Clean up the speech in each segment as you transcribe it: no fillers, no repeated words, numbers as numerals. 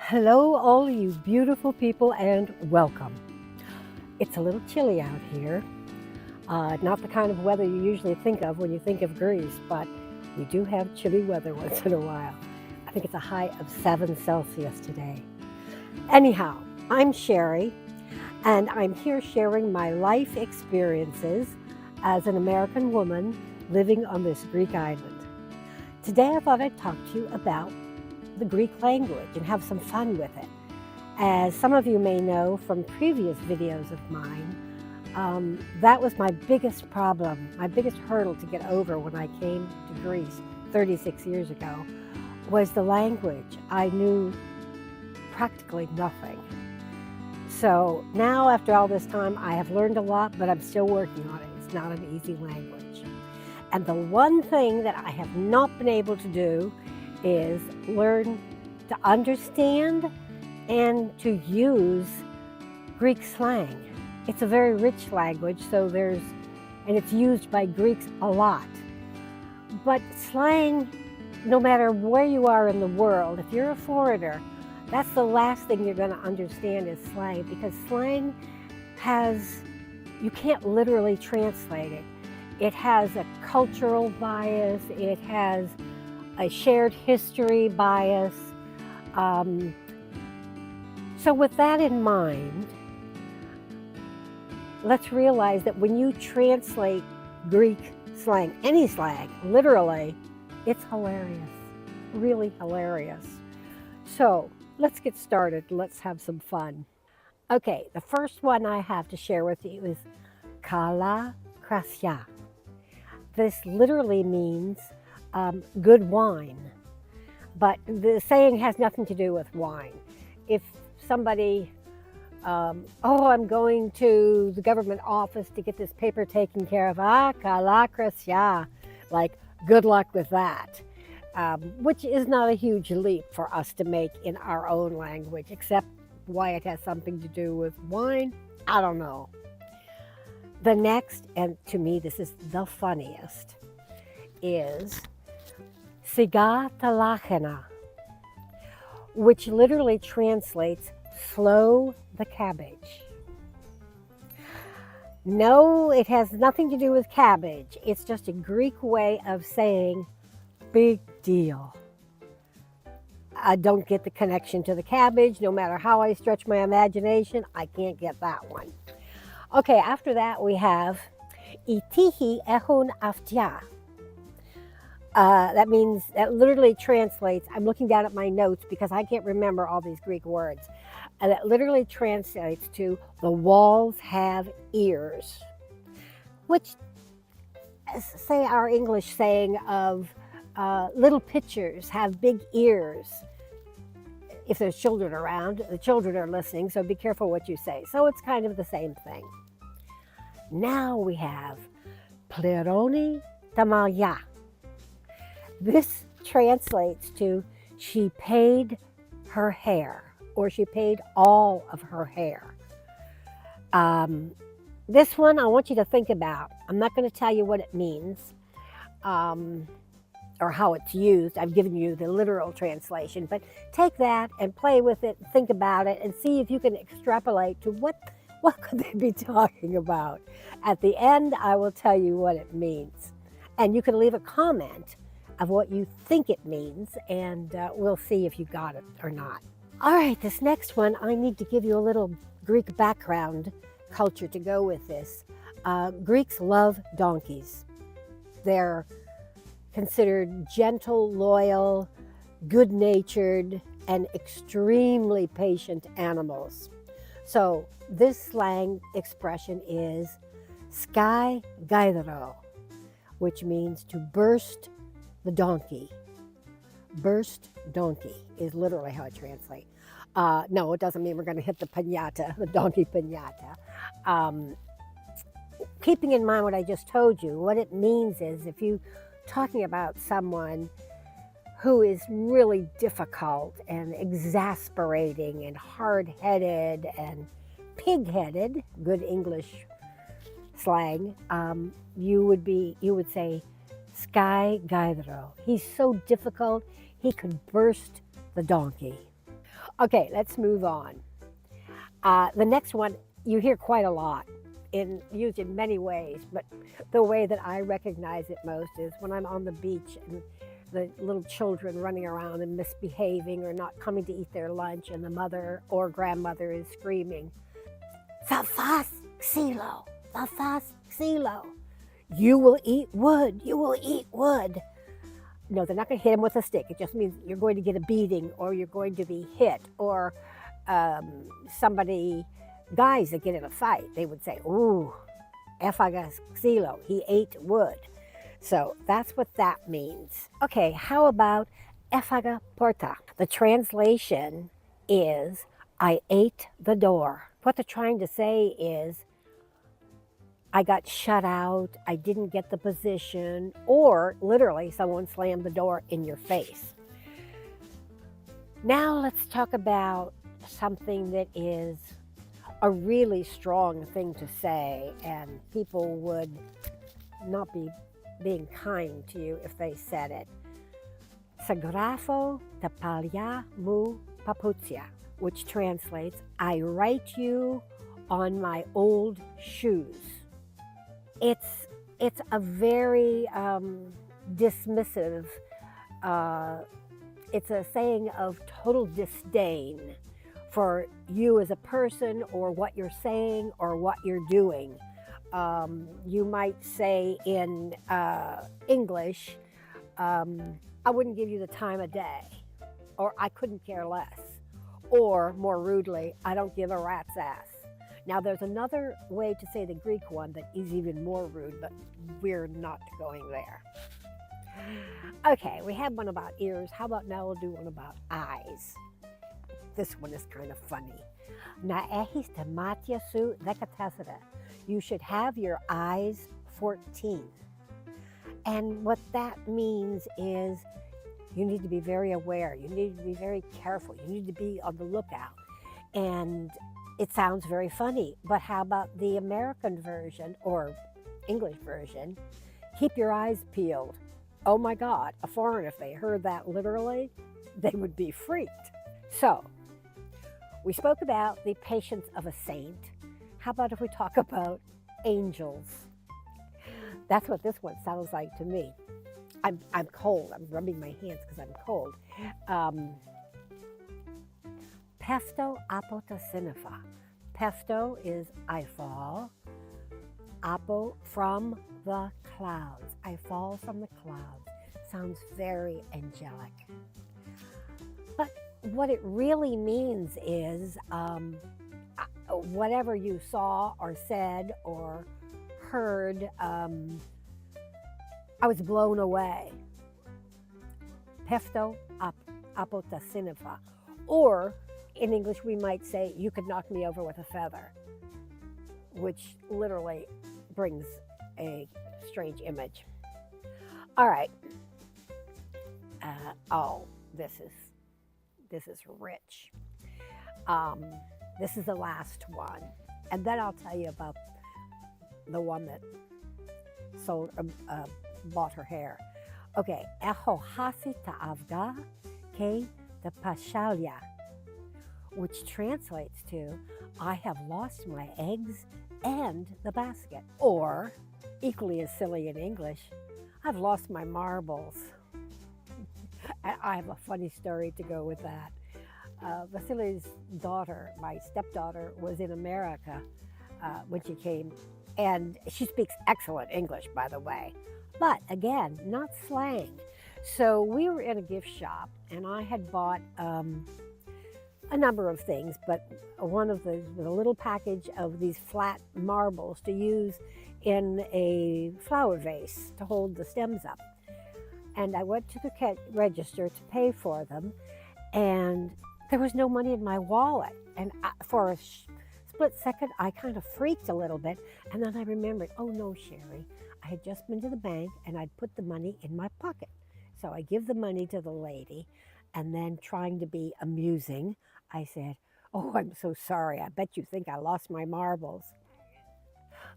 Hello, all you beautiful people, and welcome. It's a little chilly out here. Not the kind of weather you usually think of when you think of Greece, but we do have chilly weather once in a while. I think it's a high of 7 Celsius today. Anyhow, I'm Sherry, and I'm here sharing my life experiences as an American woman living on this Greek island. Today, I thought I'd talk to you about the Greek language and have some fun with it. As some of you may know from previous videos of mine, that was my biggest problem, my biggest hurdle to get over when I came to Greece 36 years ago, was the language. I knew practically nothing. So now, after all this time, I have learned a lot, but I'm still working on it. It's not an easy language. And the one thing that I have not been able to do is learn to understand and to use Greek slang. It's a very rich language, and it's used by Greeks a lot. But slang, no matter where you are in the world, if you're a foreigner, that's the last thing you're going to understand is slang, because slang you can't literally translate it. It has a cultural bias, it has a shared history bias. So with that in mind, let's realize that when you translate Greek slang, any slang, literally, it's hilarious, really hilarious. So let's get started. Let's have some fun. Okay, the first one I have to share with you is kala krasya. This literally means good wine, but the saying has nothing to do with wine. If somebody, I'm going to the government office to get this paper taken care of, kala krasya, like good luck with that, which is not a huge leap for us to make in our own language, except why it has something to do with wine, I don't know. The next, and to me this is the funniest, is siga talachena, which literally translates slow the cabbage. No, it has nothing to do with cabbage. It's just a Greek way of saying big deal. I don't get the connection to the cabbage. No matter how I stretch my imagination, I can't get that one. Okay, after that we have itihi ehun aftia. That literally translates, I'm looking down at my notes because I can't remember all these Greek words. And that literally translates to the walls have ears, which, say our English saying of little pitchers have big ears. If there's children around, the children are listening, so be careful what you say. So it's kind of the same thing. Now we have pleroni tamalya. This translates to she paid her hair, or she paid all of her hair. This one I want you to think about. I'm not going to tell you what it means or how it's used. I've given you the literal translation, but take that and play with it, think about it, and see if you can extrapolate to what could they be talking about. At the end, I will tell you what it means. And you can leave a comment of what you think it means, and we'll see if you got it or not. All right, this next one, I need to give you a little Greek background culture to go with this. Greeks love donkeys. They're considered gentle, loyal, good-natured, and extremely patient animals. So this slang expression is sky gaidro, which means to burst the donkey. Burst donkey is literally how it translates. No, it doesn't mean we're going to hit the piñata, the donkey piñata. Keeping in mind what I just told you, what it means is if you're talking about someone who is really difficult and exasperating and hard-headed and pig-headed, good English slang, you would say sky gaidro. He's so difficult, he could burst the donkey. Okay, let's move on. The next one you hear quite a lot, used in many ways, but the way that I recognize it most is when I'm on the beach and the little children running around and misbehaving or not coming to eat their lunch, and the mother or grandmother is screaming, "Fafas xilo, fafas xilo. You will eat wood, you will eat wood." No, they're not going to hit him with a stick. It just means you're going to get a beating, or you're going to be hit, or somebody, guys that get in a fight, they would say, "Ooh, efagas xilo, he ate wood." So that's what that means. Okay, how about efaga porta? The translation is, I ate the door. What they're trying to say is, I got shut out, I didn't get the position, or literally someone slammed the door in your face. Now let's talk about something that is a really strong thing to say, and people would not be being kind to you if they said it. Sagrafo te palya mu paputia, which translates, I write you on my old shoes. It's a very dismissive, it's a saying of total disdain for you as a person, or what you're saying, or what you're doing. You might say in English, I wouldn't give you the time of day, or I couldn't care less, or more rudely, I don't give a rat's ass. Now there's another way to say the Greek one that is even more rude, but we're not going there. Okay, we had one about ears. How about now we'll do one about eyes? This one is kind of funny. Na ehis te matia su dekatesere. You should have your eyes 14. And what that means is you need to be very aware. You need to be very careful. You need to be on the lookout. And it sounds very funny, but how about the American version or English version? Keep your eyes peeled. Oh my God, a foreigner, if they heard that literally, they would be freaked. So, we spoke about the patience of a saint. How about if we talk about angels? That's what this one sounds like to me. I'm cold. I'm rubbing my hands because I'm cold. Pesto apota sinifa. Pesto is I fall. Apo, from the clouds. I fall from the clouds. Sounds very angelic. But what it really means is whatever you saw or said or heard, I was blown away. Pesto apota sinifa. Or in English, we might say, you could knock me over with a feather, which literally brings a strange image. All right. Oh, this is rich. This is the last one. And then I'll tell you about the one that bought her hair. Okay. Eho hasi ta'avga ke the pashalya, which translates to, I have lost my eggs and the basket. Or, equally as silly in English, I've lost my marbles. I have a funny story to go with that. Vasily's daughter, my stepdaughter, was in America when she came, and she speaks excellent English, by the way. But again, not slang. So we were in a gift shop, and I had bought a number of things, but one of the little package of these flat marbles to use in a flower vase to hold the stems up. And I went to the register to pay for them, and there was no money in my wallet. And for a split second, I kind of freaked a little bit, and then I remembered, oh no, Sherry, I had just been to the bank and I'd put the money in my pocket. So I give the money to the lady, and then trying to be amusing, I said, oh, I'm so sorry. I bet you think I lost my marbles.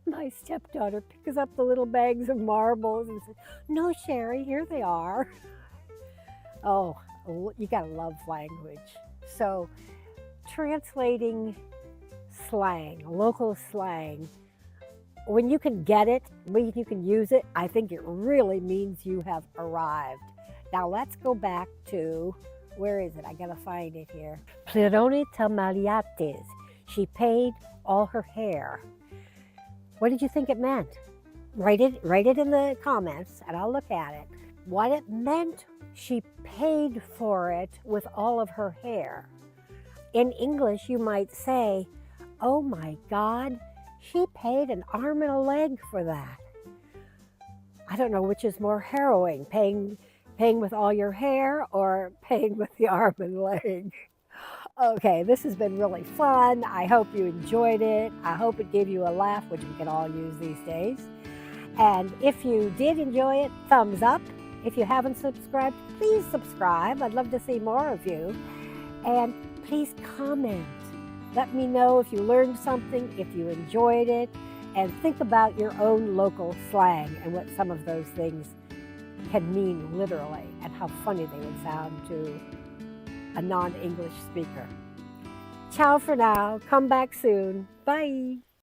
My stepdaughter picks up the little bags of marbles and says, no, Sherry, here they are. Oh, you gotta love language. So translating slang, local slang, when you can get it, when you can use it, I think it really means you have arrived. Now let's go back to, where is it? I gotta find it here. Plirone tamaliates. She paid all her hair. What did you think it meant? Write it in the comments and I'll look at it. What it meant, she paid for it with all of her hair. In English, you might say, oh my God, she paid an arm and a leg for that. I don't know which is more harrowing, paying with all your hair or paying with the arm and leg. Okay, this has been really fun. I hope you enjoyed it. I hope it gave you a laugh, which we can all use these days. And if you did enjoy it, thumbs up. If you haven't subscribed, please subscribe. I'd love to see more of you. And please comment. Let me know if you learned something, if you enjoyed it, and think about your own local slang and what some of those things can mean literally and how funny they would sound to a non-English speaker. Ciao for now. Come back soon. Bye.